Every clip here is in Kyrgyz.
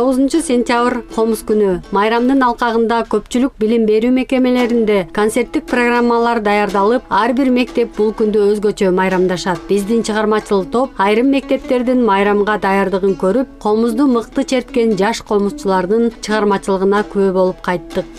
29-сентябрь комуз күнү майрамдын алкагында көпчүлүк билим берүү мекемелеринде концерттик программалар даярдалып, ар бир мектеп бул күндү өзгөчө майрамдашат. Биздин чыгармачыл топ айрым мектептердин майрамга даярдыгын көрүп, комузду мыкты черткен жаш комузчулардын чыгармачылыгына күбө болуп кайттык.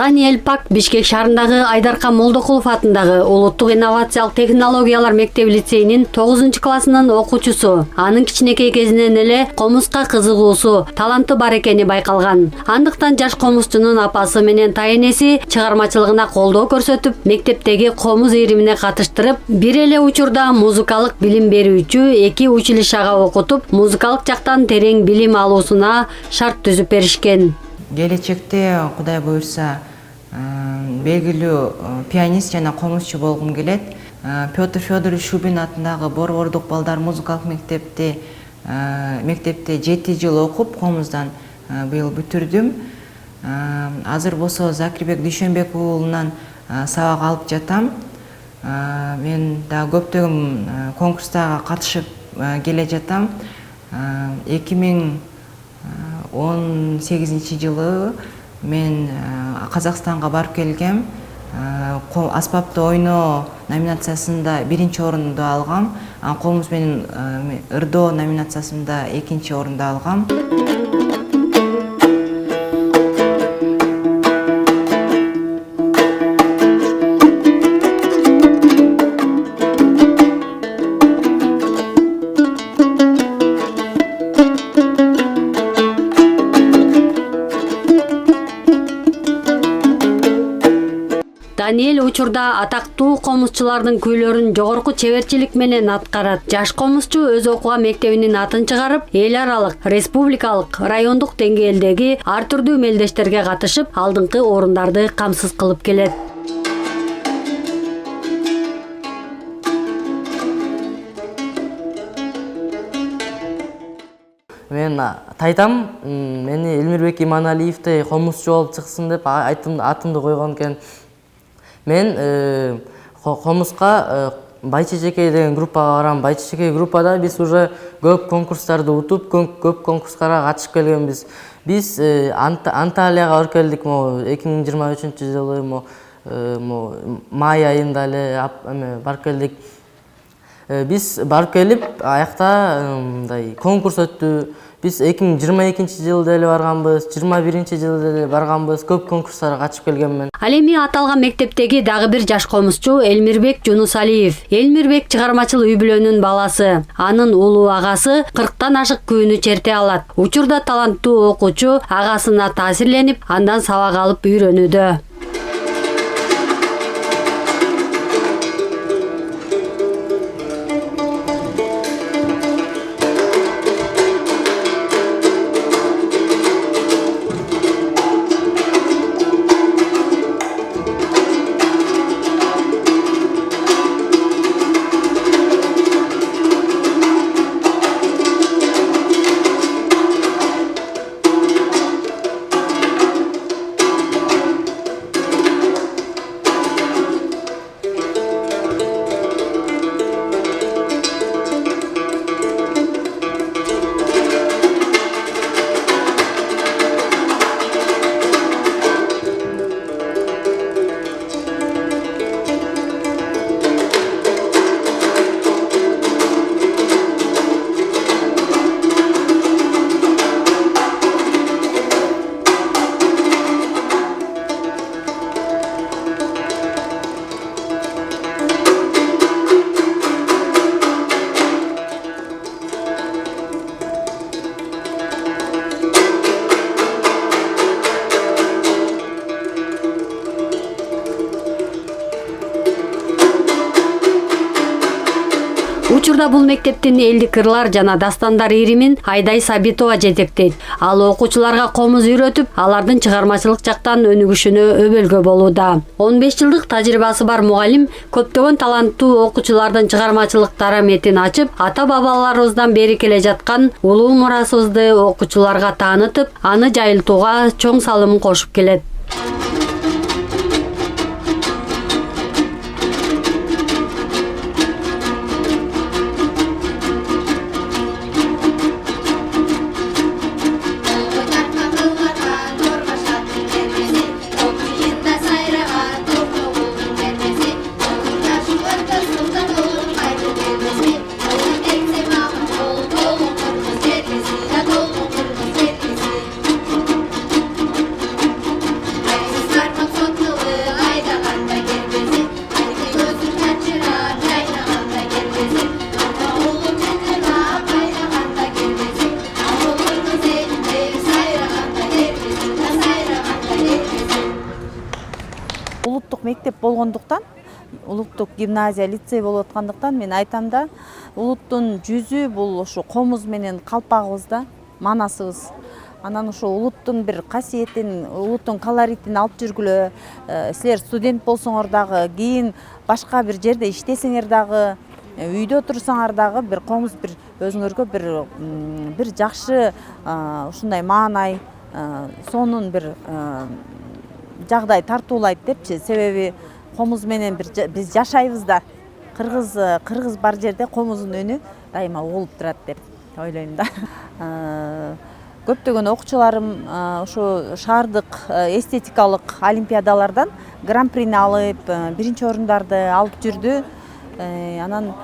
Даниэль Пак Бишкек шаарындагы Айдаркан Молдокулов атындагы Улуттук инновациялык технологиялар мектеп-лицейинин 9-классынын окуучусу. Анын кичинекей кезинен эле комузга кызыгуусу, таланты бар экени байкалган. Андыктан жаш комузчунун апасы менен тайенеси чыгармачылыгына колдоо көрсөтүп, мектептеги комуз ийримине катыштырып, бир эле учурда музыкалык билим берүүчү 2 училищага окутуп, музыкалык жактан терең билим алуусуна шарт түзүп беришкен. Келечекте Кудай буйрса белгилүү пианист жана комузчу болгум келет. Петр Федорович Шубин атындагы Борбордук балдар музыкалык мектепте 7 жыл окуп, комуздан быйыл бүтүрдүм. Азыр болсо Закирбек Дүйшөнбек уулунан сабак алып жатам. Мен да көптөгөн конкурстарга катышып келе жатам. 2018 жылы мен Казакстанга барып келгем. Аспапты ойноо номинациясында 1-чи орунду алгам. Комуз менен ырдоо номинациясында 2-чи орунду алгам. Даниэль учурда атактуу комузчулардын күйлөрүн жогорку чеберчилик менен аткарат. Жаш комузчу өз окуган мектебинин атын чыгарып, эл аралык, республикалык, райондук деңгээлдеги ар түрдүү мелдештерге катышып, алдыңкы орундарды камсыз кылып келет. Мен тайтам, мени Элмирбек Иманалиевди комузчу болуп чыксын деп атымды койгон экен. Мен комузга Байчечекей деген группага барам. Байчечекей группада биз уже көп конкурстарды утуп, көп конкурстарга катышып келгенбиз. Биз Анталияга өркелдик 2023-жылы май айында эле барып келдик. Биз барып келип, аякта конкурс өттү. Биз 2022-жылда эле барганбыз, 21-жылда эле барганбыз, көп конкурстарга катышып келгенмен. Ал эми аталган мектептеги дагы бир жаш комузчу Элмирбек Жунусалиев. Элмирбек чыгармачыл үй-бүлөнүн баласы. Анын улуу агасы 40тан ашык күүнү черте алат. Учурда таланттуу окуучу агасына таасирленип, андан сабак алып үйрөнүүдө. Учурда бул мектептин элдик ырлар жана дастандар иримин Айдай Сабитова жетектейт. Ал окуучуларга комуз үйрөтүп, алардын чыгармачылык жактан өнүгүшүнө өбөлгө болууда. 15 жылдык тажрыйбасы бар мугалим көптөгөн таланттуу окуучулардын чыгармачылыктары метин ачып, ата-бабаларыбыздан бери келе жаткан улуу мурасыбызды окуучуларга таанытып, аны жайылтууга чоң салым кошуп келет. Улуттук мектеп болгондуктан, улуттук гимназия, лицей болуп аткандыктан мен айтам да, улуттун жүзү бул ушу комуз менен калпагыбызда, манасыбыз. Анан ушу улуттун бир касиетин, улуттун колоритин алып жүргүлө, силер студент болсоңор дагы, кийин башка бир жерде иштесеңер дагы, үйдө турсаңар дагы бир комуз бир өзүңөргө бир жакшы ушундай маанай, сонун бир жагдай тартуулайт депчи. Себеби комуз менен биз жашайбыз да. Кыргыз бар жерде комуздун үнү дайыма угулуп турат деп ойлойм да. Көптөгөн окуучуларым ушу шаардык эстетикалык олимпиадалардан гран-прини алып, биринчи орундарды алып жүрдү. Анан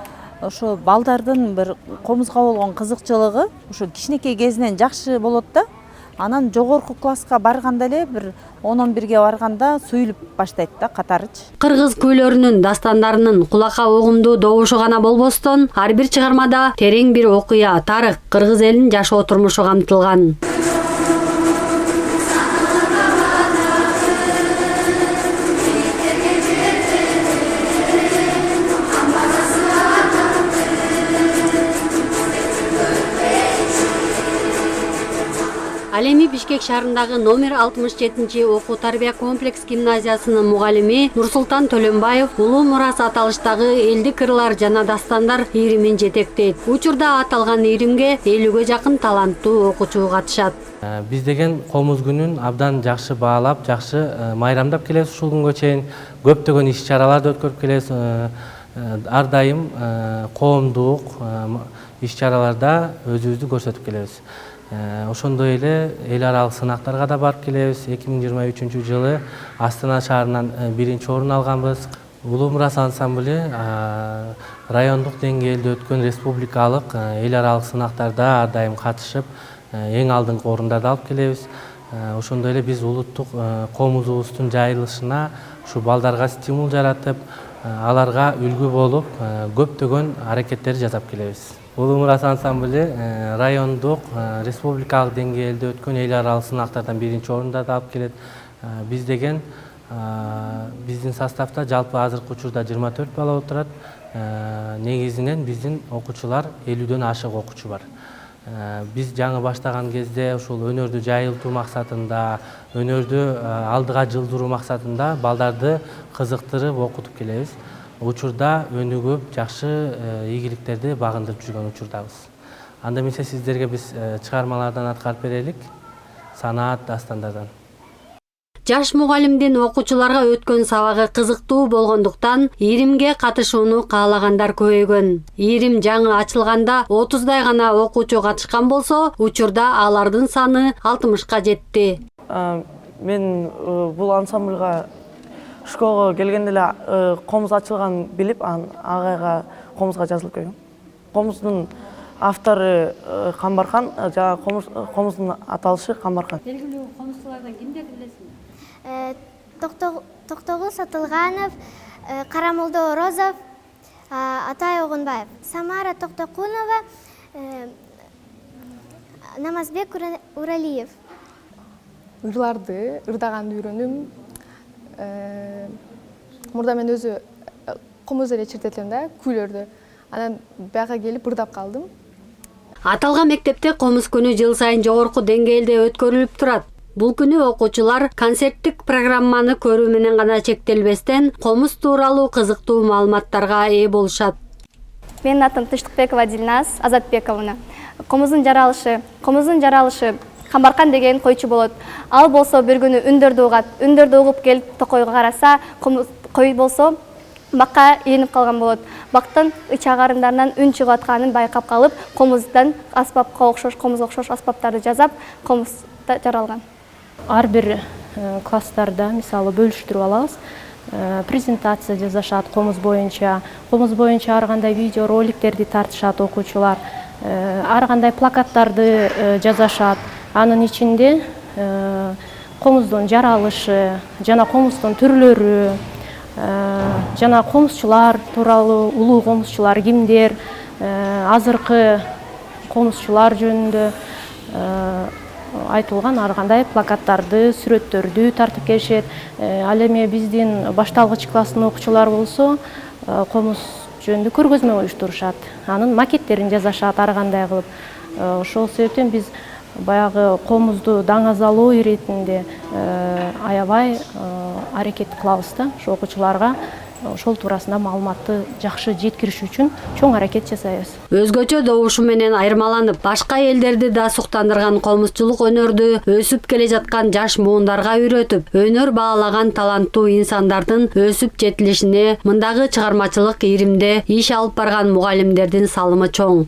ошо балдардын бир комузга болгон кызыкчылыгы ушу кичинекей кезинен жакшы болот да. Анан жогорку класска барганда эле бир 10-11ге барганда суюлуп баштайт да катарычы. Кыргыз күйлөрүнүн, дастандарынын кулакка угумдуу добушу гана болбостон, ар бир чыгармада терең бир окуя, тарых, кыргыз элинин жашоо турмушу камтылган. Ал эми Бишкек шаарындагы номер 67 окуу тарбия комплекс гимназиясынын мугалими Нурсултан Төлөнбаев улуу мурас аталыштагы элдик ырлар жана дастандар иримин жетектейт. Учурда аталган иримге 50ге жакын таланттуу окуучу катышат. Биз деген комуз күнүн абдан жакшы баалап, жакшы майрамдап келебиз ушул күнгө чейин. Көптөгөн иш-чараларды өткөрүп келебиз. Ар дайым коомдук иш-чараларда өзүбүздү көрсөтүп келебиз. Ошондой эле эл аралык сынактарга да барып келебиз. 2023 жылы Астана шаарынан биринчи орун алганбыз. Улуу мурас ансамблы райондук деңгээлде өткөн республикалык эл аралык сынактарда ар дайым катышып, эң алдыңкы орундарды алып келебиз. Ошондой эле биз улуттук комузубуздун жайылышына ушу балдарга стимул жаратып, аларга үлгү болуп, көптөгөн аракеттерди жасап келебиз. Улуу мурас ансамблы райондук, республикалык деңгээлде өткөн эл аралык сынактардан биринчи орундарды алып келет. Биз деген биздин составда жалпы азыркы учурда 24 бала отурат. Негизинен биздин окуучулар 50дөн ашык окуучу бар. Биз жаңы баштаган кезде ушул өнөрдү жайылтуу максатында, өнөрдү алдыга жылдыруу максатында балдарды кызыктырып окутуп келебиз. Учурда өнүгүп, жакшы ийгиликтерди багындырып жүргөн учурдабыз. Анда эмесе сиздерге биз чыгармалардан аткарып берелик, санаат дастандардан. Жаш мугалимдин окуучуларга өткөн сабагы кызыктуу болгондуктан иримге катышууну каалагандар көбөйгөн. Ирим жаңы ачылганда 30дай гана окуучу катышкан болсо, учурда алардын саны 60ка жетти. Мен бул ансамблга школага келгенде эле комуз ачылганын билип, агайга комузга жазылып келгем. Комуздун автору Камбархан, жана комуздун аталышы Камбархан. Белгилүү комузчулардан кимдерди билесиңер? Токтогул Сатылганов, Карамолдо Розов, Атай Огунбаев, Самара Токтокунова, Намазбек Уралиев. Ырларды, ырдаганды үйрөнүм. Мурда мен өзү комуз эле чиртетем да, күйлөрдү. Анан бияка келип бырдап калдым. Аталган мектепте комуз күнү жыл сайын жогорку деңгээлде өткөрүлүп турат. Бул күнү окуучулар концерттик программаны көрүү менен гана чектелбестен комуз тууралуу кызыктуу маалыматтарга ээ болушат. Менин атым Тыштыкбекова Дилназ Азатбековна. Комуздун жаралышы Камбаркан деген койчу болот. Ал болсо бир күнү үндөрдү угат. Үндөрдү угуп келип токойго караса, кой болсо бакка ээнип калган болот. Бактын ич агарындарынан үн чыгып атканын байкап калып, комузга окшош аспаптарды жасап, комузда жаралган. Ар бир класстарда мисалы бөлүштүрүп алабыз. Презентация жасашат комуз боюнча ар кандай видео роликтерди тартышат окуучулар. Ар кандай плакаттарды жазашат. Анын ичинде комуздун жаралышы, жана комуздун түрлөрү, жана комузчулар тууралуу, улуу комузчулар кимдер, азыркы комузчулар жөнүндө айтылган ар кандай плакаттарды, сүрөттөрдү тартып келишет. Ал эми биздин башталгыч класстын окуучулары болсо комуз жөнүндө көргөзмө уюштурушат. Анын макеттерин жасашат ар кандай кылып. Ошол себептен биз баягы комузду даңазалоо иретинде аябай аракет кылабыз да. Ошо окуучуларга ошол туурасында маалыматты жакшы жеткириш үчүн чоң аракет жасайбыз. Өзгөчө добушу менен айырмаланып, башка элдерди да суктандырган комузчулук өнөрдү өсүп келе жаткан жаш муундарга үйрөтүп, өнөр баалаган таланттуу инсандардын өсүп жетилишине мындагы чыгармачылык ийримде иш алып барган мугалимдердин салымы чоң.